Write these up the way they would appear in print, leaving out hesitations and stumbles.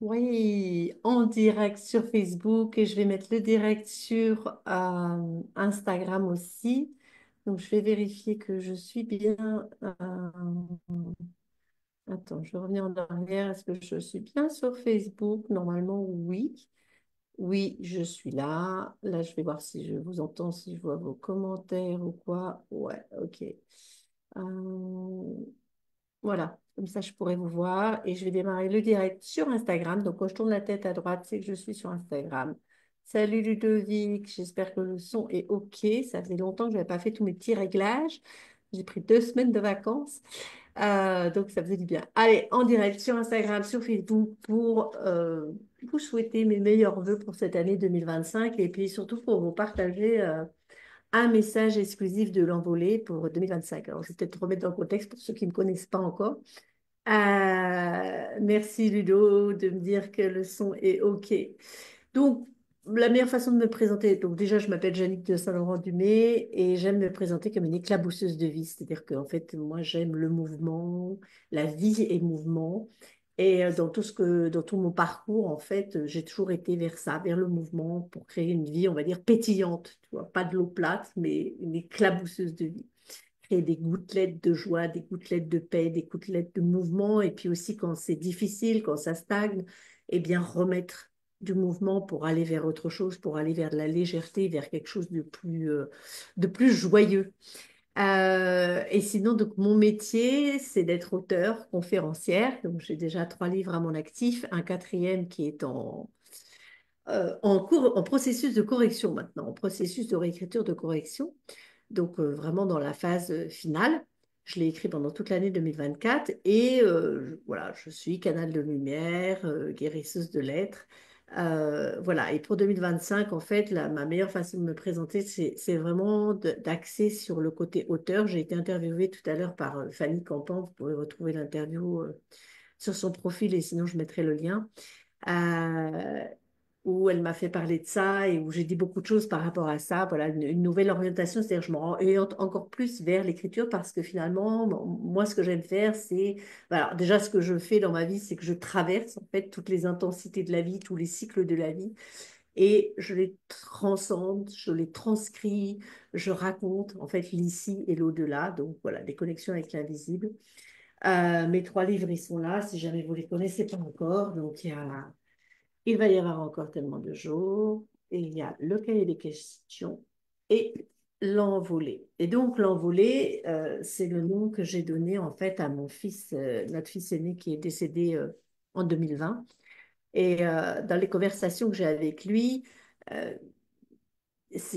Oui, en direct sur Facebook et je vais mettre le direct sur Instagram aussi. Donc, je vais vérifier que je suis bien. Attends, je reviens en arrière. Est-ce que je suis bien sur Facebook? Normalement, oui. Oui, je suis là. Là, je vais voir si je vous entends, si je vois vos commentaires ou quoi. Ouais, ok. Voilà, comme ça je pourrais vous voir et je vais démarrer le direct sur Instagram. Donc quand je tourne la tête à droite, c'est que je suis sur Instagram. Salut Ludovic, j'espère que le son est OK. Ça faisait longtemps que je n'avais pas fait tous mes petits réglages. J'ai pris 2 semaines de vacances, donc ça faisait du bien. Allez, en direct sur Instagram, sur Facebook pour vous souhaiter mes meilleurs vœux pour cette année 2025 et puis surtout pour vous partager un message exclusif de l'envolée pour 2025. Alors, je vais peut-être remettre dans le contexte pour ceux qui ne me connaissent pas encore. Merci Ludo de me dire que le son est OK. Donc, la meilleure façon de me présenter, donc déjà, je m'appelle Jannick de Saint-Laurent-du-Marne et j'aime me présenter comme une éclabousseuse de vie. C'est-à-dire qu'en fait, moi, j'aime le mouvement, la vie et mouvement. Et dans tout mon parcours, en fait, j'ai toujours été vers ça, vers le mouvement, pour créer une vie, on va dire, pétillante. Tu vois, pas de l'eau plate, mais une éclabousseuse de vie. Créer des gouttelettes de joie, des gouttelettes de paix, des gouttelettes de mouvement. Et puis aussi, quand c'est difficile, quand ça stagne, eh bien, remettre du mouvement pour aller vers autre chose, pour aller vers de la légèreté, vers quelque chose de plus joyeux. Et sinon, donc, mon métier, c'est d'être auteur, conférencière. Donc, j'ai déjà 3 livres à mon actif, un quatrième qui est en cours, en processus de correction maintenant, en processus de réécriture de correction. Donc, vraiment dans la phase finale. Je l'ai écrit pendant toute l'année 2024 et voilà, je suis canal de lumière, guérisseuse de lettres. Voilà, et pour 2025, en fait, ma meilleure façon de me présenter, c'est vraiment d'axer sur le côté auteur. J'ai été interviewée tout à l'heure par Fanny Campan. Vous pourrez retrouver l'interview sur son profil et sinon je mettrai le lien. Euh, où elle m'a fait parler de ça et où j'ai dit beaucoup de choses par rapport à ça. Voilà, une nouvelle orientation, c'est-à-dire je me oriente encore plus vers l'écriture parce que finalement, moi, ce que j'aime faire, c'est, voilà, déjà, ce que je fais dans ma vie, c'est que je traverse en fait toutes les intensités de la vie, tous les cycles de la vie et je les transcende, je les transcris, je raconte en fait l'ici et l'au-delà. Donc voilà, des connexions avec l'invisible. Mes 3 livres, ils sont là, si jamais vous les connaissez pas encore. Donc il va y avoir encore tellement de jours. Et il y a le cahier des questions et l'envolée. Et donc, l'envolée, c'est le nom que j'ai donné en fait à mon fils, notre fils aîné qui est décédé en 2020. Et dans les conversations que j'ai avec lui, euh,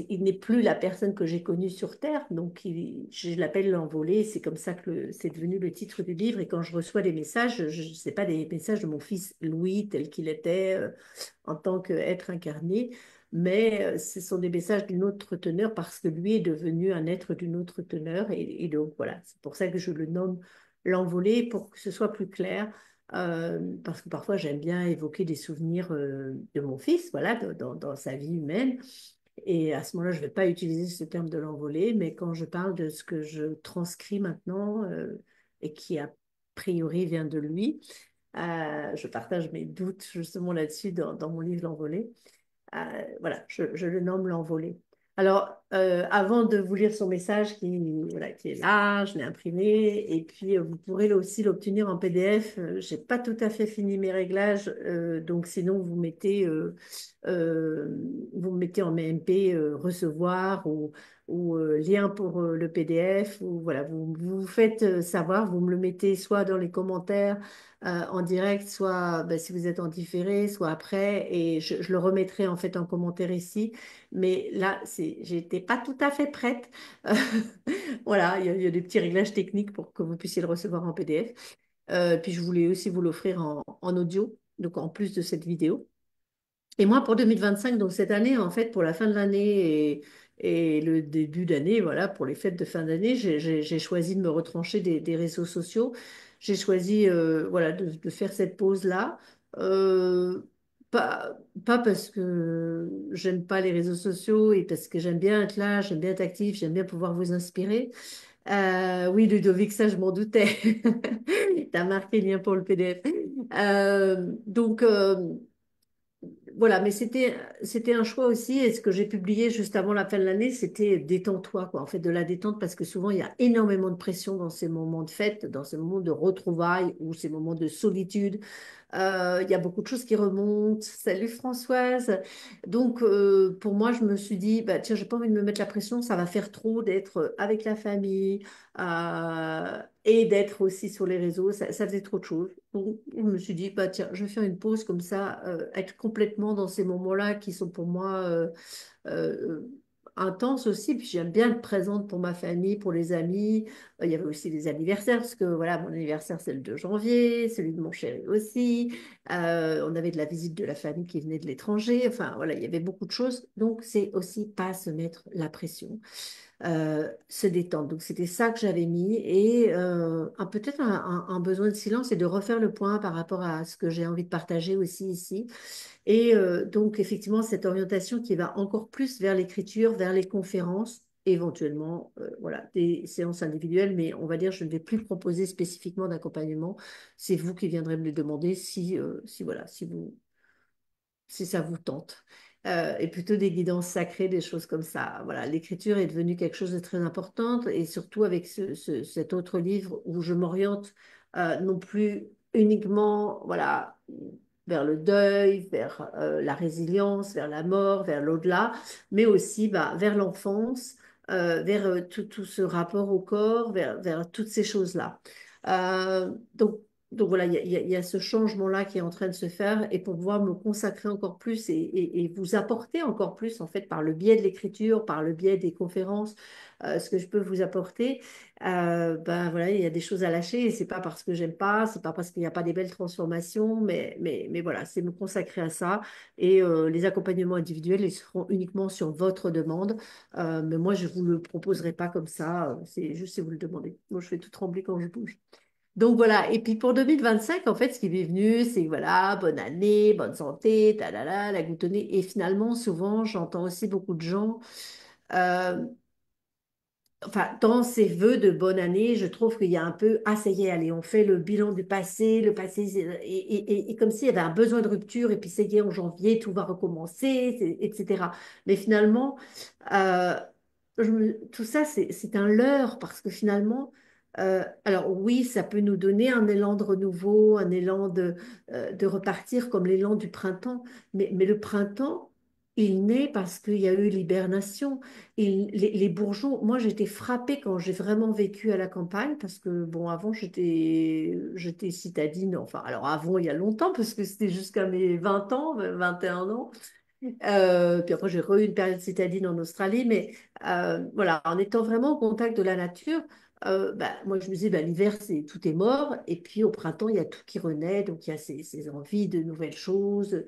il n'est plus la personne que j'ai connue sur Terre, donc je l'appelle l'envolée, c'est comme ça que c'est devenu le titre du livre, et quand je reçois des messages, je ne sais pas des messages de mon fils Louis tel qu'il était en tant qu'être incarné, mais ce sont des messages d'une autre teneur parce que lui est devenu un être d'une autre teneur, et donc voilà, c'est pour ça que je le nomme l'envolée, pour que ce soit plus clair. Parce que parfois j'aime bien évoquer des souvenirs de mon fils, voilà, dans sa vie humaine. Et à ce moment-là, je ne vais pas utiliser ce terme de l'envolée, mais quand je parle de ce que je transcris maintenant et qui a priori vient de lui, je partage mes doutes justement là-dessus dans mon livre L'envolée. Voilà, je le nomme l'envolée. Alors, avant de vous lire son message voilà, qui est là, je l'ai imprimé, et puis vous pourrez aussi l'obtenir en PDF. Je n'ai pas tout à fait fini mes réglages, donc sinon euh, vous mettez en MP recevoir ou lien pour le PDF, ou voilà, vous faites savoir, vous me le mettez soit dans les commentaires en direct, soit ben, si vous êtes en différé, soit après, et je le remettrai en fait en commentaire ici. Mais là, j'étais pas tout à fait prête. Voilà, il y a des petits réglages techniques pour que vous puissiez le recevoir en PDF. Puis je voulais aussi vous l'offrir en audio, donc en plus de cette vidéo. Et moi, pour 2025, donc cette année, en fait, pour la fin de l'année et le début d'année, voilà, pour les fêtes de fin d'année, j'ai choisi de me retrancher des réseaux sociaux. J'ai choisi, voilà, de faire cette pause-là. Euh, pas parce que j'aime pas les réseaux sociaux et parce que j'aime bien être là, j'aime bien être active, j'aime bien pouvoir vous inspirer, Oui, Ludovic, ça, je m'en doutais. T'as marqué le lien pour le PDF. Donc, voilà, mais c'était un choix aussi. Et ce que j'ai publié juste avant la fin de l'année, c'était détends-toi, quoi. En fait, de la détente, parce que souvent, il y a énormément de pression dans ces moments de fête, dans ces moments de retrouvailles ou ces moments de solitude. Il y a beaucoup de choses qui remontent. Salut Françoise. Donc, pour moi, je me suis dit, bah, tiens, j'ai pas envie de me mettre la pression, ça va faire trop d'être avec la famille et d'être aussi sur les réseaux. Ça faisait trop de choses. Donc, je me suis dit, bah, tiens, je vais faire une pause comme ça, être complètement dans ces moments-là qui sont pour moi euh, intense aussi. Puis j'aime bien être présente pour ma famille, pour les amis. Il y avait aussi des anniversaires, parce que voilà, mon anniversaire c'est le 2 janvier, celui de mon chéri aussi. On avait de la visite de la famille qui venait de l'étranger. Enfin voilà, il y avait beaucoup de choses. Donc c'est aussi pas se mettre la pression, se détendre. Donc c'était ça que j'avais mis et peut-être un besoin de silence et de refaire le point par rapport à ce que j'ai envie de partager aussi ici. Et donc, effectivement, cette orientation qui va encore plus vers l'écriture, vers les conférences, éventuellement, voilà, des séances individuelles, mais on va dire, je ne vais plus proposer spécifiquement d'accompagnement. C'est vous qui viendrez me le demander si voilà, si ça vous tente. Et plutôt des guidances sacrées, des choses comme ça. Voilà, l'écriture est devenue quelque chose de très important et surtout avec cet autre livre où je m'oriente non plus uniquement voilà, vers le deuil, vers la résilience, vers la mort, vers l'au-delà, mais aussi bah, vers l'enfance, vers tout ce rapport au corps, vers toutes ces choses-là. Donc voilà, il y a ce changement-là qui est en train de se faire et pour pouvoir me consacrer encore plus et vous apporter encore plus, en fait, par le biais de l'écriture, par le biais des conférences, ce que je peux vous apporter, ben voilà, il y a des choses à lâcher et c'est pas parce que j'aime pas, c'est pas parce qu'il n'y a pas des belles transformations, mais voilà, c'est me consacrer à ça et les accompagnements individuels, ils seront uniquement sur votre demande, mais moi, je vous le proposerai pas comme ça, c'est juste si vous le demandez. Moi, je fais tout trembler quand je bouge. Donc voilà, et puis pour 2025, en fait, ce qui m'est venu, c'est voilà, bonne année, bonne santé, talala, la goutte au nez. Et finalement, souvent, j'entends aussi beaucoup de gens, euh, enfin, dans ces vœux de bonne année, je trouve qu'il y a un peu, ah, ça y est, allez, on fait le bilan du passé, le passé, et comme s'il y avait un besoin de rupture, et puis ça y est, en janvier, tout va recommencer, etc. Mais finalement, euh, tout ça, c'est un leurre, parce que finalement, alors oui, ça peut nous donner un élan de renouveau, un élan de repartir comme l'élan du printemps, mais le printemps, il naît parce qu'il y a eu l'hibernation. Et les bourgeons, moi j'étais frappée quand j'ai vraiment vécu à la campagne, parce que bon, avant j'étais citadine, enfin, alors avant il y a longtemps, parce que c'était jusqu'à mes 20 ans, 21 ans. Puis après, j'ai eu une période citadine en Australie, mais voilà, en étant vraiment au contact de la nature, bah, moi je me disais, bah, l'hiver, tout est mort, et puis au printemps, il y a tout qui renaît, donc il y a ces envies de nouvelles choses,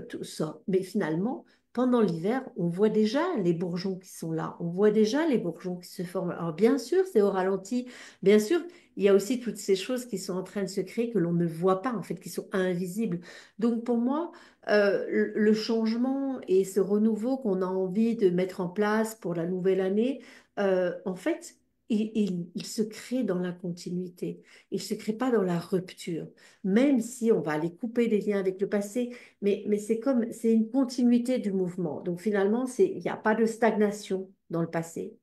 tout ça. Mais finalement, pendant l'hiver, on voit déjà les bourgeons qui sont là, on voit déjà les bourgeons qui se forment. Alors bien sûr, c'est au ralenti, bien sûr, il y a aussi toutes ces choses qui sont en train de se créer que l'on ne voit pas, en fait, qui sont invisibles. Donc pour moi, le changement et ce renouveau qu'on a envie de mettre en place pour la nouvelle année, en fait, il se crée dans la continuité. Il ne se crée pas dans la rupture. Même si on va aller couper des liens avec le passé, mais c'est une continuité du mouvement. Donc finalement, il n'y a pas de stagnation dans le passé.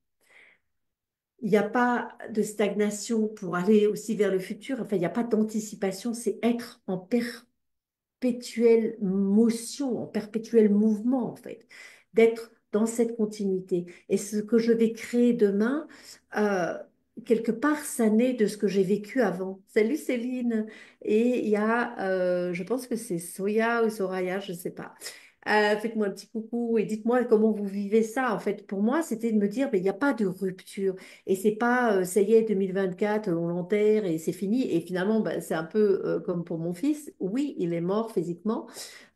Il n'y a pas de stagnation pour aller aussi vers le futur. Enfin, il n'y a pas d'anticipation. C'est être en perpétuelle motion, en perpétuel mouvement, en fait, d'être dans cette continuité. Et ce que je vais créer demain, euh, quelque part, ça naît de ce que j'ai vécu avant. Salut Céline. Et il y a, je pense que c'est Soya ou Soraya, je ne sais pas. Faites-moi un petit coucou et dites-moi comment vous vivez ça. En fait, pour moi, c'était de me dire, mais il n'y a pas de rupture. Et c'est pas, ça y est, 2024, on l'enterre et c'est fini. Et finalement, bah, c'est un peu comme pour mon fils. Oui, il est mort physiquement,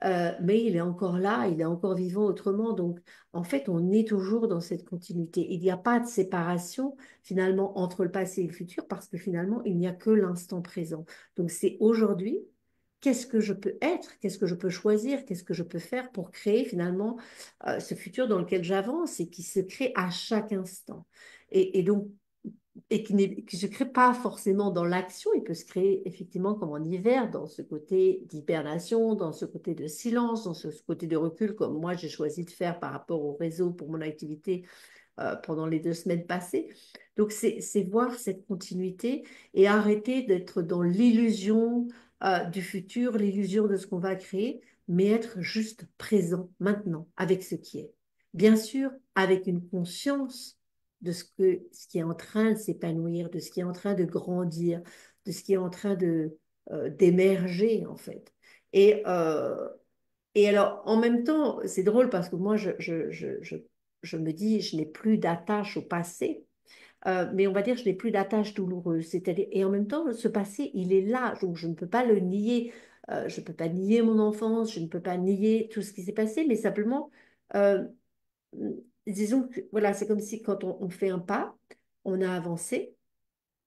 mais il est encore là, il est encore vivant autrement. Donc, en fait, on est toujours dans cette continuité. Il n'y a pas de séparation finalement entre le passé et le futur parce que finalement, il n'y a que l'instant présent. Donc, c'est aujourd'hui. Qu'est-ce que je peux être? Qu'est-ce que je peux choisir? Qu'est-ce que je peux faire pour créer finalement ce futur dans lequel j'avance et qui se crée à chaque instant? Et donc, qui se crée pas forcément dans l'action, il peut se créer effectivement comme en hiver, dans ce côté d'hibernation, dans ce côté de silence, dans ce côté de recul, comme moi j'ai choisi de faire par rapport au réseau pour mon activité pendant les 2 semaines passées. Donc, c'est voir cette continuité et arrêter d'être dans l'illusion du futur, l'illusion de ce qu'on va créer, mais être juste présent maintenant avec ce qui est. Bien sûr, avec une conscience de ce qui est en train de s'épanouir, de ce qui est en train de grandir, de ce qui est en train d'émerger, en fait. Et, euh, et alors, en même temps, c'est drôle parce que moi, je me dis, je n'ai plus d'attache au passé, mais on va dire, je n'ai plus d'attache douloureuse. C'est-à-dire, et en même temps, ce passé, il est là, donc je ne peux pas le nier. Je ne peux pas nier mon enfance, je ne peux pas nier tout ce qui s'est passé, mais simplement, euh, disons que, voilà, c'est comme si quand on fait un pas, on a avancé.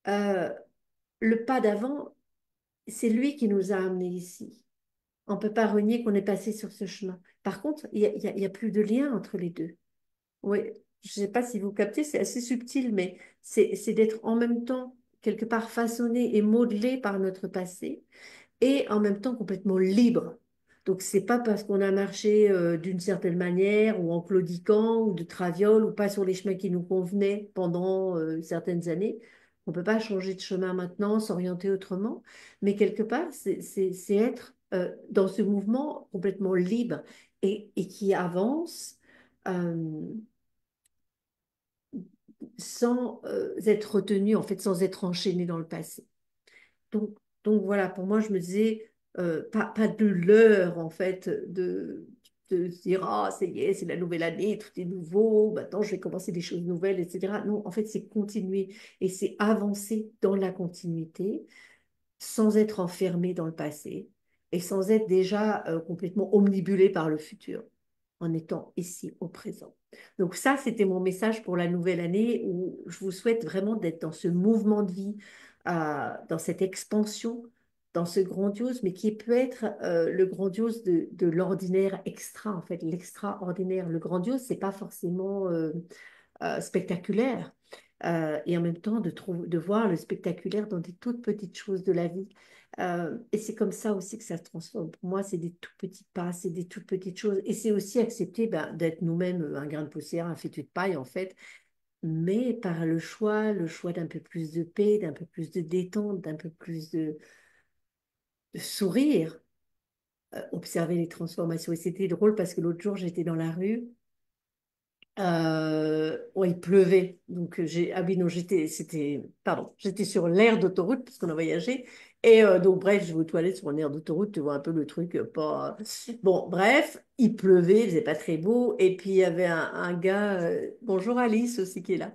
euh, le pas d'avant, c'est lui qui nous a amenés ici. On ne peut pas renier qu'on est passé sur ce chemin. Par contre, il y a plus de lien entre les deux. Oui, je ne sais pas si vous captez, c'est assez subtil, mais c'est d'être en même temps quelque part façonné et modelé par notre passé et en même temps complètement libre. Donc, c'est pas parce qu'on a marché d'une certaine manière ou en claudiquant ou de traviole ou pas sur les chemins qui nous convenaient pendant certaines années. On ne peut pas changer de chemin maintenant, s'orienter autrement, mais quelque part, c'est être dans ce mouvement complètement libre et qui avance euh, sans être retenu, en fait, sans être enchaîné dans le passé. Donc, donc voilà, pour moi, je me disais, pas de l'heure, en fait, de se dire, ah, c'est la nouvelle année, tout est nouveau, maintenant je vais commencer des choses nouvelles, etc. Non, en fait, c'est continuer et c'est avancer dans la continuité sans être enfermé dans le passé et sans être déjà complètement omnibulé par le futur, en étant ici au présent. Donc ça, c'était mon message pour la nouvelle année où je vous souhaite vraiment d'être dans ce mouvement de vie, dans cette expansion, dans ce grandiose, mais qui peut être le grandiose de l'ordinaire extra, en fait, l'extraordinaire. Le grandiose, c'est pas forcément spectaculaire. Et en même temps de voir le spectaculaire dans des toutes petites choses de la vie. Et c'est comme ça aussi que ça se transforme. Pour moi, c'est des tout petits pas, c'est des toutes petites choses. Et c'est aussi accepter ben, d'être nous-mêmes un grain de poussière, un fétu de paille, en fait, mais par le choix d'un peu plus de paix, d'un peu plus de détente, d'un peu plus de sourire, observer les transformations. Et c'était drôle parce que l'autre jour, j'étais dans la rue. Ouais, il pleuvait. Donc, ah oui, non, pardon, j'étais sur l'aire d'autoroute parce qu'on a voyagé. Et donc, bref, je vais aux toilettes sur une aire d'autoroute, tu vois un peu le truc, pas. Bon, bref, il pleuvait, il faisait pas très beau. Et puis, il y avait un gars, bonjour Alice aussi qui est là,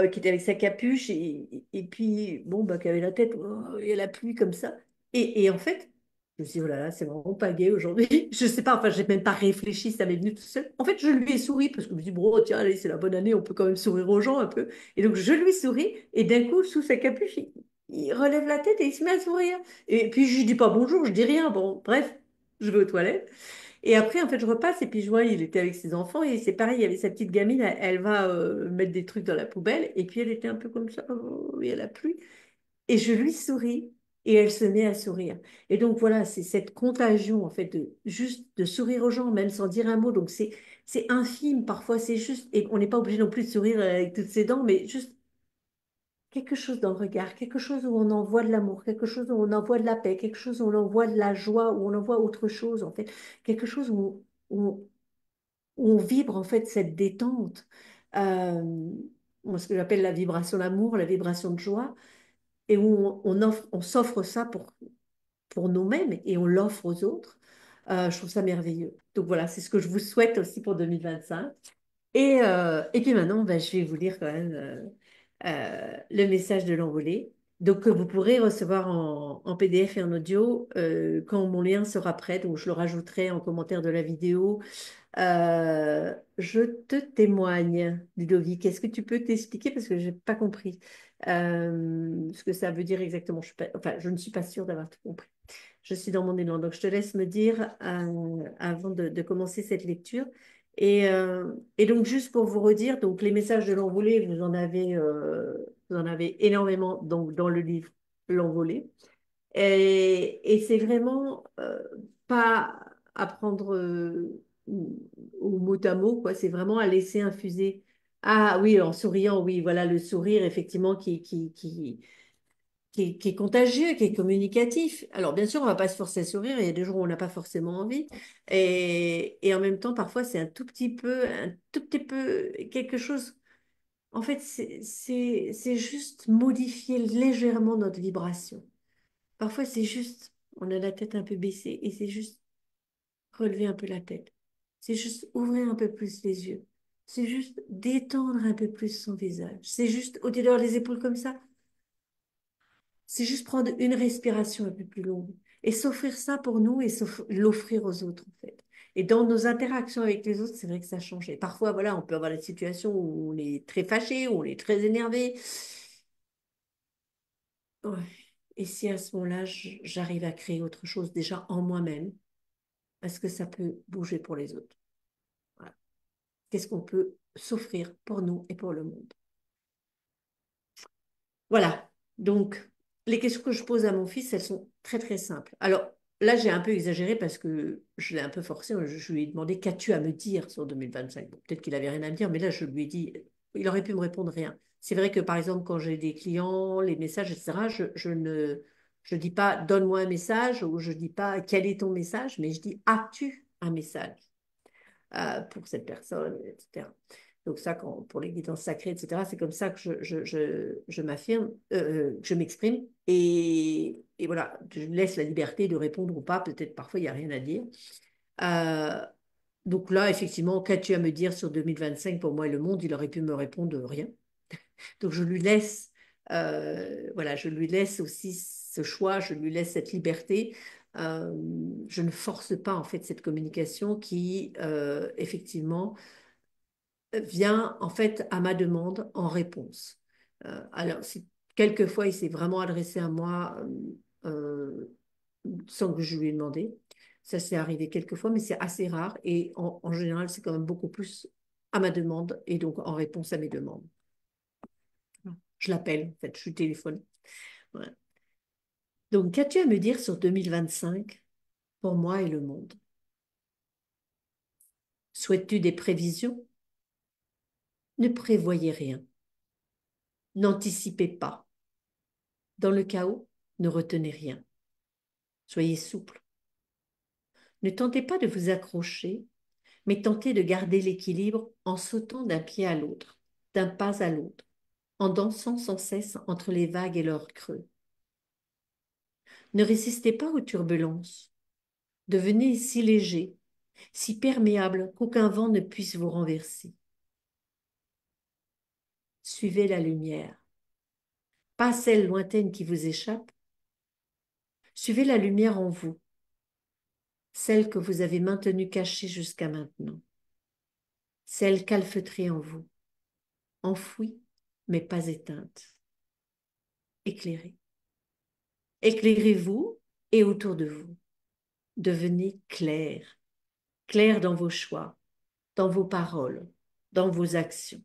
qui était avec sa capuche et puis, bon, bah, qui avait la tête, oh, et la pluie comme ça. Et en fait, je me suis dit, oh là là, c'est vraiment pas gay aujourd'hui. Je sais pas, enfin, j'ai même pas réfléchi, ça m'est venu tout seul. En fait, je lui ai souri parce que je me suis dit, bon, tiens, allez, c'est la bonne année, on peut quand même sourire aux gens un peu. Et donc, je lui souris et d'un coup, sous sa capuche, il relève la tête et il se met à sourire. Et puis, je lui dis pas bonjour, je dis rien. Bon, bref, je vais aux toilettes. Et après, en fait, je repasse et puis je vois, il était avec ses enfants et c'est pareil, il y avait sa petite gamine, elle va mettre des trucs dans la poubelle et puis elle était un peu comme ça, oh, et elle a plu. Et je lui souris et elle se met à sourire. Et donc voilà, c'est cette contagion en fait de juste de sourire aux gens, même sans dire un mot. Donc c'est infime, parfois c'est juste, et on n'est pas obligé non plus de sourire avec toutes ses dents, mais juste quelque chose dans le regard, quelque chose où on envoie de l'amour, quelque chose où on envoie de la paix, quelque chose où on envoie de la joie, où on envoie autre chose en fait, quelque chose où on vibre en fait cette détente. Euh, Moi, ce que j'appelle la vibration d'amour, la vibration de joie et où on s'offre ça pour nous-mêmes et on l'offre aux autres. Je trouve ça merveilleux. Donc voilà, c'est ce que je vous souhaite aussi pour 2025. Et puis maintenant, ben, je vais vous lire quand même le message de l'envolée. Donc, que vous pourrez recevoir en PDF et en audio quand mon lien sera prêt. Donc, je le rajouterai en commentaire de la vidéo. Je te témoigne, Ludovic. Est-ce que tu peux t'expliquer parce que je n'ai pas compris ce que ça veut dire exactement. Enfin, je ne suis pas sûre d'avoir tout compris. Je suis dans mon élan, donc je te laisse me dire avant de commencer cette lecture. Et donc, juste pour vous redire, donc les messages de l'envolée, vous en avez. Vous en avez énormément dans le livre L'Envolée. Et c'est vraiment pas à prendre au mot à mot, quoi. C'est vraiment à laisser infuser. Ah oui, en souriant, oui, voilà le sourire, effectivement, qui est contagieux, qui est communicatif. Alors, bien sûr, on va pas se forcer à sourire, il y a des jours où on n'a pas forcément envie. Et en même temps, parfois, c'est un tout petit peu quelque chose. En fait, c'est juste modifier légèrement notre vibration. Parfois, c'est juste, on a la tête un peu baissée et c'est juste relever un peu la tête. C'est juste ouvrir un peu plus les yeux. C'est juste détendre un peu plus son visage. C'est juste, au lieu d'avoir les épaules comme ça, c'est juste prendre une respiration un peu plus longue et s'offrir ça pour nous et l'offrir aux autres, en fait. Et dans nos interactions avec les autres, c'est vrai que ça change. Et parfois, voilà, on peut avoir la situation où on est très fâché, où on est très énervé. Ouais. Et si à ce moment-là, j'arrive à créer autre chose déjà en moi-même, est-ce que ça peut bouger pour les autres? Voilà. Qu'est-ce qu'on peut s'offrir pour nous et pour le monde? Voilà. Donc, les questions que je pose à mon fils, elles sont très, très simples. Alors, là, j'ai un peu exagéré parce que je l'ai un peu forcé. Je lui ai demandé, qu'as-tu à me dire sur 2025? Bon, peut-être qu'il avait rien à me dire, mais là, je lui ai dit, il aurait pu me répondre rien. C'est vrai que, par exemple, quand j'ai des clients, les messages, etc., je dis pas, donne-moi un message ou je dis pas, quel est ton message, mais je dis, as-tu un message? Pour cette personne, etc. Donc ça, pour les guidances sacrées, etc., c'est comme ça que je m'affirme, que je m'exprime. Et voilà, je laisse la liberté de répondre ou pas. Peut-être parfois, il n'y a rien à dire. Euh, donc là, effectivement, qu'as-tu à me dire sur 2025 pour moi et le monde? Il aurait pu me répondre rien. Donc je lui laisse, voilà, je lui laisse aussi ce choix, je lui laisse cette liberté. Euh, je ne force pas en fait cette communication qui effectivement vient en fait à ma demande en réponse. Alors si quelquefois il s'est vraiment adressé à moi sans que je lui ai demandé, ça s'est arrivé quelquefois, mais c'est assez rare et en général c'est quand même beaucoup plus à ma demande et donc en réponse à mes demandes. Je l'appelle, en fait, je lui téléphone. Voilà. Donc, qu'as-tu à me dire sur 2025 pour moi et le monde? Souhaites-tu des prévisions? Ne prévoyez rien. N'anticipez pas. Dans le chaos, ne retenez rien. Soyez souple. Ne tentez pas de vous accrocher, mais tentez de garder l'équilibre en sautant d'un pied à l'autre, d'un pas à l'autre, en dansant sans cesse entre les vagues et leurs creux. Ne résistez pas aux turbulences. Devenez si léger, si perméable qu'aucun vent ne puisse vous renverser. Suivez la lumière, pas celle lointaine qui vous échappe. Suivez la lumière en vous, celle que vous avez maintenue cachée jusqu'à maintenant, celle calfeutrée en vous, enfouie mais pas éteinte, éclairée. Éclairez-vous et autour de vous. Devenez clair, clair dans vos choix, dans vos paroles, dans vos actions.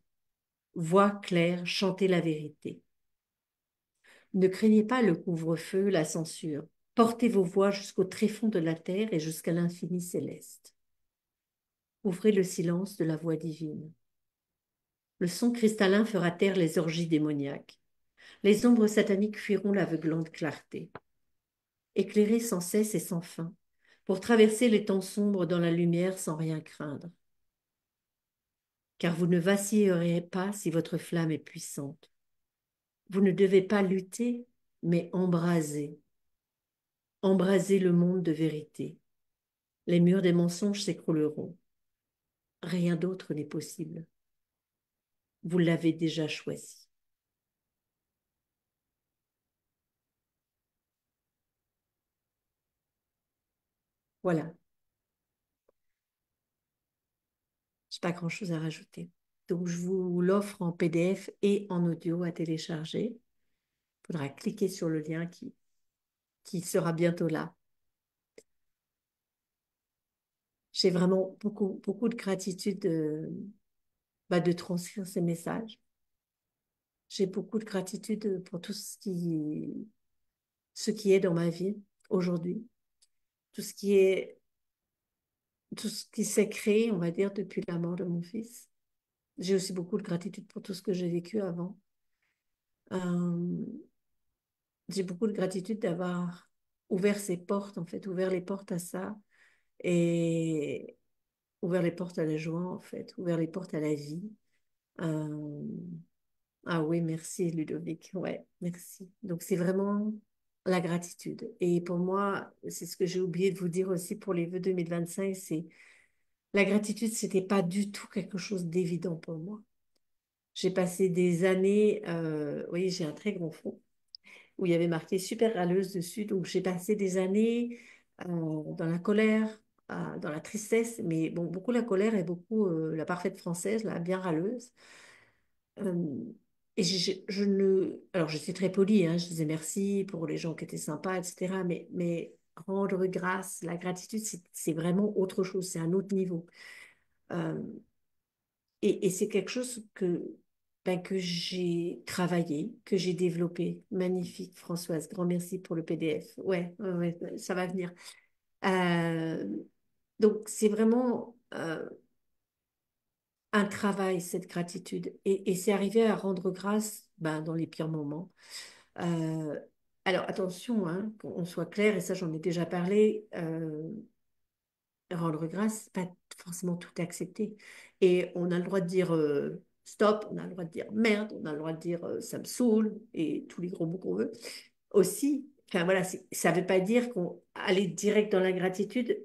Voix claire, chantez la vérité. Ne craignez pas le couvre-feu, la censure. Portez vos voix jusqu'au tréfonds de la terre et jusqu'à l'infini céleste. Ouvrez le silence de la voix divine. Le son cristallin fera taire les orgies démoniaques. Les ombres sataniques fuiront l'aveuglante clarté. Éclairez sans cesse et sans fin, pour traverser les temps sombres dans la lumière sans rien craindre. Car vous ne vacillerez pas si votre flamme est puissante. Vous ne devez pas lutter, mais embraser. Embraser le monde de vérité. Les murs des mensonges s'écrouleront. Rien d'autre n'est possible. Vous l'avez déjà choisi. Voilà, j'ai pas grand-chose à rajouter. Donc, je vous l'offre en PDF et en audio à télécharger. Il faudra cliquer sur le lien qui sera bientôt là. J'ai vraiment beaucoup, beaucoup de gratitude de transcrire ces messages. J'ai beaucoup de gratitude pour tout ce qui est dans ma vie aujourd'hui, tout ce qui est, tout ce qui s'est créé, on va dire, depuis la mort de mon fils. J'ai aussi beaucoup de gratitude pour tout ce que j'ai vécu avant. Euh, j'ai beaucoup de gratitude d'avoir ouvert ces portes, en fait, ouvert les portes à ça et ouvert les portes à la joie, en fait, ouvert les portes à la vie. Euh, Ah oui, merci Ludovic. Ouais, merci. Donc c'est vraiment la gratitude. Et pour moi, c'est ce que j'ai oublié de vous dire aussi pour les vœux 2025, c'est la gratitude, c'était pas du tout quelque chose d'évident pour moi. J'ai passé des années, oui, j'ai un très grand front où il y avait marqué super râleuse dessus. Donc j'ai passé des années dans la colère, dans la tristesse, mais bon, beaucoup la colère et beaucoup la parfaite française, la bien râleuse. Euh, et je ne... Alors, j'étais très polie, hein, je disais merci pour les gens qui étaient sympas, etc. Mais rendre grâce, la gratitude, c'est vraiment autre chose, c'est un autre niveau. Euh, et c'est quelque chose que j'ai travaillé, que j'ai développé. Magnifique, Françoise. Grand merci pour le PDF. Ouais, ouais, ouais, ça va venir. Euh, donc, c'est vraiment un travail, cette gratitude. Et c'est arrivé à rendre grâce ben, dans les pires moments. Euh, alors attention, hein, qu'on soit clair, et ça j'en ai déjà parlé, rendre grâce, pas forcément tout accepter. Et on a le droit de dire stop, on a le droit de dire merde, on a le droit de dire ça me saoule, et tous les gros mots qu'on veut. Aussi, enfin voilà, ça ne veut pas dire qu'on aller direct dans la gratitude.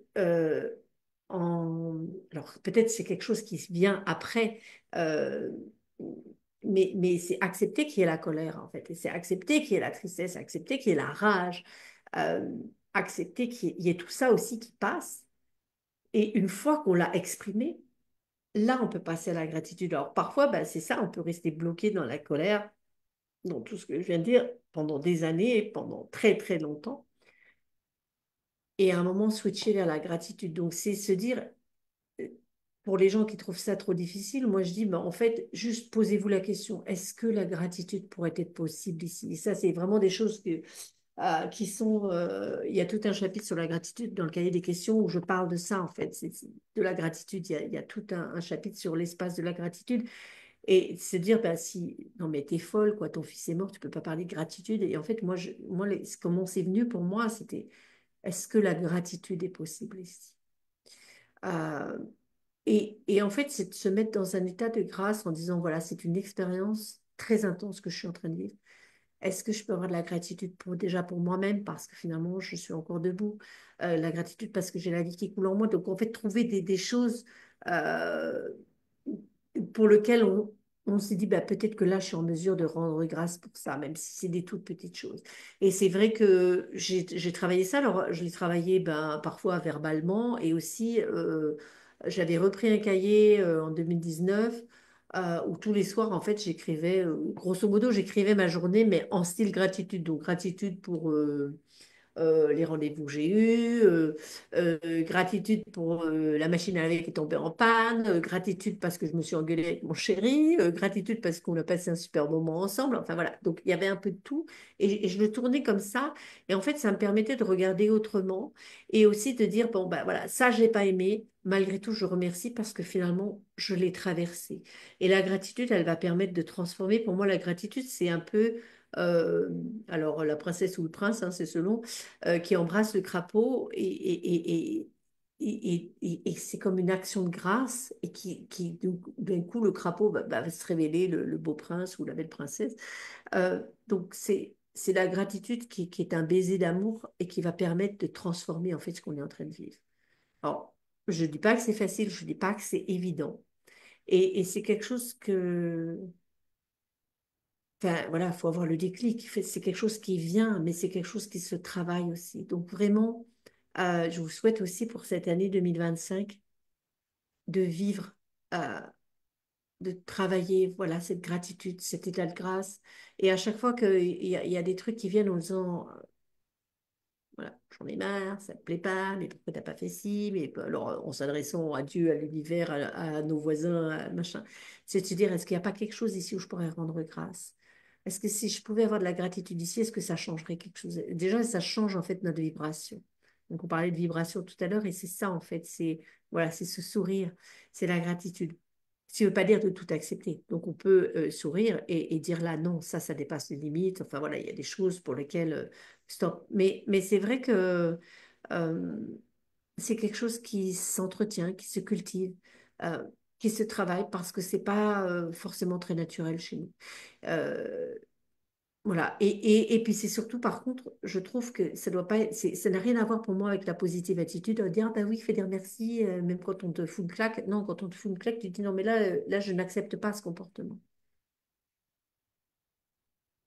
Alors peut-être c'est quelque chose qui vient après, euh, mais c'est accepter qu'il y ait la colère en fait, et c'est accepter qu'il y ait la tristesse, accepter qu'il y ait la rage, euh, accepter qu'il y ait tout ça aussi qui passe. Et une fois qu'on l'a exprimé, là on peut passer à la gratitude. Alors parfois, ben, c'est ça, on peut rester bloqué dans la colère, dans tout ce que je viens de dire, pendant des années, pendant très très longtemps, et à un moment switcher vers la gratitude. Donc c'est se dire, pour les gens qui trouvent ça trop difficile, moi je dis, ben, en fait, juste posez-vous la question, est-ce que la gratitude pourrait être possible ici? Et ça, c'est vraiment des choses qui sont... il y a tout un chapitre sur la gratitude dans le cahier des questions où je parle de ça, en fait. De la gratitude, il y a tout un chapitre sur l'espace de la gratitude. Et se dire, bah, si, non mais t'es folle, quoi, ton fils est mort, tu peux pas parler de gratitude. Et en fait, comment c'est venu pour moi, c'était, est-ce que la gratitude est possible ici? Euh, et en fait, c'est de se mettre dans un état de grâce en disant, voilà, c'est une expérience très intense que je suis en train de vivre. Est-ce que je peux avoir de la gratitude déjà pour moi-même parce que finalement, je suis encore debout. La gratitude parce que j'ai la vie qui coule en moi. Donc, en fait, trouver des choses euh, pour lesquelles on s'est dit, bah, peut-être que là, je suis en mesure de rendre grâce pour ça, même si c'est des toutes petites choses. Et c'est vrai que j'ai travaillé ça. Alors, je l'ai travaillé ben, parfois verbalement et aussi, j'avais repris un cahier en 2019 où tous les soirs, en fait, j'écrivais, grosso modo, j'écrivais ma journée, mais en style gratitude. Donc, gratitude pour les rendez-vous que j'ai eus, gratitude pour la machine à laver qui est tombée en panne, gratitude parce que je me suis engueulée avec mon chéri, gratitude parce qu'on a passé un super moment ensemble. Enfin voilà, donc il y avait un peu de tout et je le tournais comme ça. Et en fait, ça me permettait de regarder autrement et aussi de dire, bon, ben voilà, ça, je n'ai pas aimé. Malgré tout, je remercie parce que finalement, je l'ai traversé. Et la gratitude, elle va permettre de transformer. Pour moi, la gratitude, c'est un peu euh, alors la princesse ou le prince, hein, c'est selon, qui embrasse le crapaud et c'est comme une action de grâce et d'un coup le crapaud va se révéler le beau prince ou la belle princesse. Donc c'est la gratitude qui est un baiser d'amour et qui va permettre de transformer en fait ce qu'on est en train de vivre. Alors, je ne dis pas que c'est facile, je ne dis pas que c'est évident. Et c'est quelque chose que, enfin, voilà, il faut avoir le déclic. C'est quelque chose qui vient, mais c'est quelque chose qui se travaille aussi. Donc vraiment, je vous souhaite aussi pour cette année 2025 de vivre, euh, de travailler, voilà, cette gratitude, cet état de grâce. Et à chaque fois il y a des trucs qui viennent en disant, voilà, j'en ai marre, ça ne te plaît pas, mais pourquoi t'as pas fait ci, mais alors en s'adressant à Dieu, à l'univers, à nos voisins, à machin, c'est de se dire, est-ce qu'il n'y a pas quelque chose ici où je pourrais rendre grâce? est-ce que si je pouvais avoir de la gratitude ici, est-ce que ça changerait quelque chose? Déjà, ça change en fait notre vibration. Donc, on parlait de vibration tout à l'heure et c'est ça en fait, c'est voilà, c'est ce sourire, c'est la gratitude. Ce qui ne veut pas dire de tout accepter. Donc, on peut sourire et dire là, non, ça dépasse les limites. Enfin, voilà, il y a des choses pour lesquelles, stop. Mais c'est vrai que euh, c'est quelque chose qui s'entretient, qui se cultive, euh, qui se travaille parce que c'est pas forcément très naturel chez nous. Euh, voilà. Et puis c'est surtout, par contre, je trouve que ça doit pas, ça n'a rien à voir pour moi avec la positive attitude, de dire, ah bah oui, fais dire merci, même quand on te fout une claque. Non, quand on te fout une claque, tu te dis, non, mais là, je n'accepte pas ce comportement.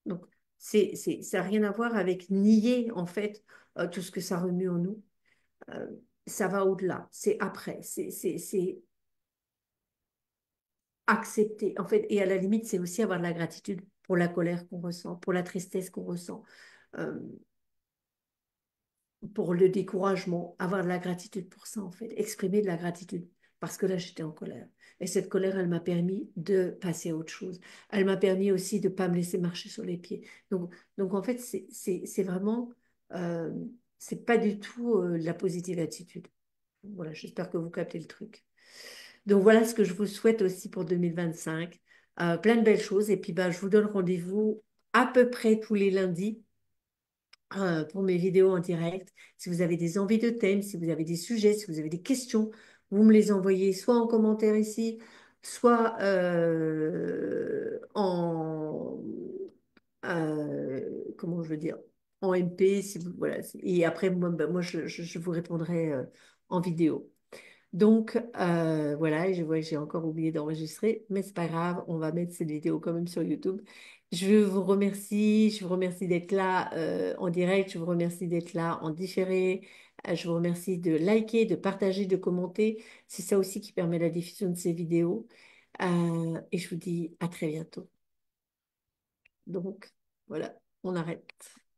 Donc, ça n'a rien à voir avec nier, en fait, tout ce que ça remue en nous. Euh, Ça va au-delà. C'est après. C'est accepter. En fait, et à la limite, c'est aussi avoir de la gratitude pour la colère qu'on ressent, pour la tristesse qu'on ressent. Euh, pour le découragement, avoir de la gratitude pour ça, en fait, exprimer de la gratitude. Parce que là, j'étais en colère. Et cette colère, elle m'a permis de passer à autre chose. Elle m'a permis aussi de ne pas me laisser marcher sur les pieds. Donc en fait, c'est vraiment, euh, c'est pas du tout la positive attitude. Voilà, j'espère que vous captez le truc. Donc voilà ce que je vous souhaite aussi pour 2025. Plein de belles choses. Et puis, bah, je vous donne rendez-vous à peu près tous les lundis pour mes vidéos en direct. Si vous avez des envies de thèmes, si vous avez des sujets, si vous avez des questions, vous me les envoyez soit en commentaire ici, soit comment je veux dire, en MP. Si vous, voilà. Et après, moi, bah, moi je vous répondrai en vidéo. Donc, voilà, je vois que j'ai encore oublié d'enregistrer, mais c'est pas grave, on va mettre cette vidéo quand même sur YouTube. Je vous remercie d'être là en direct, je vous remercie d'être là en différé, je vous remercie de liker, de partager, de commenter. C'est ça aussi qui permet la diffusion de ces vidéos. Et je vous dis à très bientôt. Donc, voilà, on arrête.